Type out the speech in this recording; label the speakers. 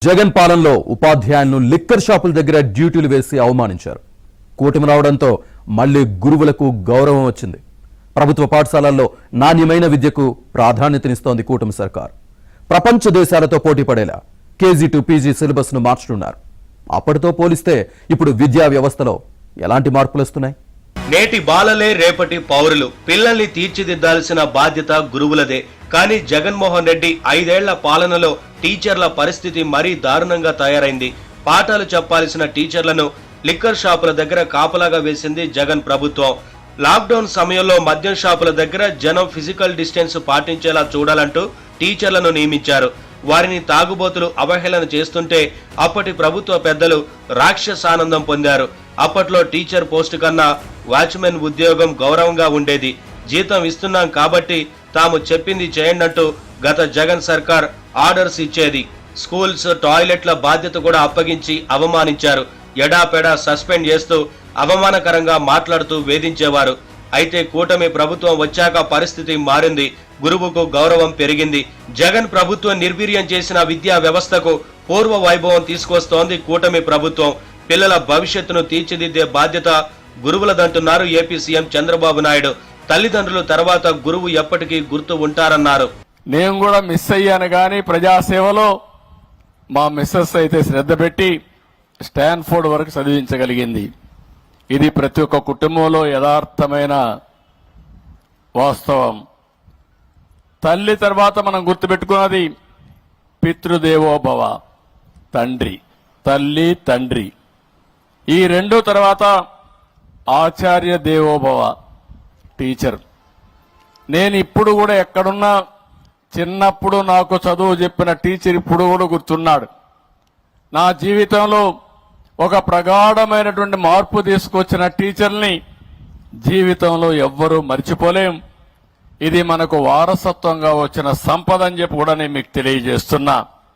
Speaker 1: జగన్ పాలనలో ఉపాధ్యాయులను లిక్కర్ షాపుల దగ్గర డ్యూటీలు వేసి అవమానించారు. కూటమి రావడంతో మళ్లీ గురువులకు గౌరవం వచ్చింది. ప్రభుత్వ పాఠశాలల్లో నాణ్యమైన విద్యకు ప్రాధాన్యతనిస్తోంది కూటమి సర్కార్. ప్రపంచ దేశాలతో పోటీ పడేలా కేజీ టు పీజీ సిలబస్ ను మార్చనున్నారు. అప్పటితో పోలిస్తే ఇప్పుడు విద్యా వ్యవస్థలో ఎలాంటి మార్పులు వస్తున్నాయి?
Speaker 2: నేటి బాలలే రేపటి పౌరులు. పిల్లల్ని తీర్చిదిద్దాల్సిన బాధ్యత గురువులదే. కానీ జగన్మోహన్ రెడ్డి 5 ఏళ్ల పాలనలో టీచర్ల పరిస్థితి మరీ దారుణంగా తయారైంది. పాఠాలు చెప్పాల్సిన టీచర్లను లిక్కర్ షాపుల దగ్గర కాపలాగా వేసింది జగన్ ప్రభుత్వం. లాక్డౌన్ సమయంలో మద్యం షాపుల దగ్గర జనం ఫిజికల్ డిస్టెన్స్ పాటించేలా చూడాలంటూ టీచర్లను నియమించారు. వారిని తాగుబోతులు అవహేళన చేస్తుంటే అప్పటి ప్రభుత్వ పెద్దలు రాక్షసానందం పొందారు. అప్పట్లో టీచర్ పోస్టు కన్నా వాచ్మెన్ ఉద్యోగం గౌరవంగా ఉండేది. జీతం ఇస్తున్నాం కాబట్టి తాము చెప్పింది చేయండంటూ గత జగన్ సర్కార్ ఆర్డర్స్ ఇచ్చేది. స్కూల్స్, టాయిలెట్ల బాధ్యత కూడా అప్పగించి అవమానించారు. ఎడాపెడా సస్పెండ్ చేస్తూ అవమానకరంగా మాట్లాడుతూ వేధించేవారు. అయితే కూటమి ప్రభుత్వం వచ్చాక పరిస్థితి మారింది. గురువుకు గౌరవం పెరిగింది. జగన్ ప్రభుత్వం నిర్వీర్యం చేసిన విద్యా వ్యవస్థకు పూర్వ వైభవం తీసుకొస్తోంది కూటమి ప్రభుత్వం. పిల్లల భవిష్యత్తును తీర్చిదిద్దే బాధ్యత గురువులదంటున్నారు ఏపీ సీఎం చంద్రబాబు నాయుడు. తల్లిదండ్రుల తర్వాత గురువు ఎప్పటికీ గుర్తు ఉంటారన్నారు.
Speaker 3: నేను కూడా మిస్ అయ్యాను కానీ ప్రజాసేవలో మా మిస్సెస్ అయితే శ్రద్ధ పెట్టి స్టాన్ఫోర్డ్ వరకు చదివించగలిగింది. ఇది ప్రతి ఒక్క కుటుంబంలో యథార్థమైన వాస్తవం. తల్లి తర్వాత మనం గుర్తుపెట్టుకున్నది పితృదేవోభవ, తండ్రి. తల్లి, తండ్రి ఈ రెండు తర్వాత ఆచార్య దేవోభవ, టీచర్. నేను ఇప్పుడు కూడా ఎక్కడున్నా చిన్నప్పుడు నాకు చదువు చెప్పిన టీచర్ ఇప్పుడు కూడా గుర్తున్నాడు. నా జీవితంలో ఒక ప్రగాఢమైనటువంటి మార్పు తీసుకొచ్చిన టీచర్ని జీవితంలో ఎవ్వరూ మర్చిపోలేం. ఇది మనకు వారసత్వంగా వచ్చిన సంపద అని చెప్పి కూడా నేను మీకు తెలియజేస్తున్నా.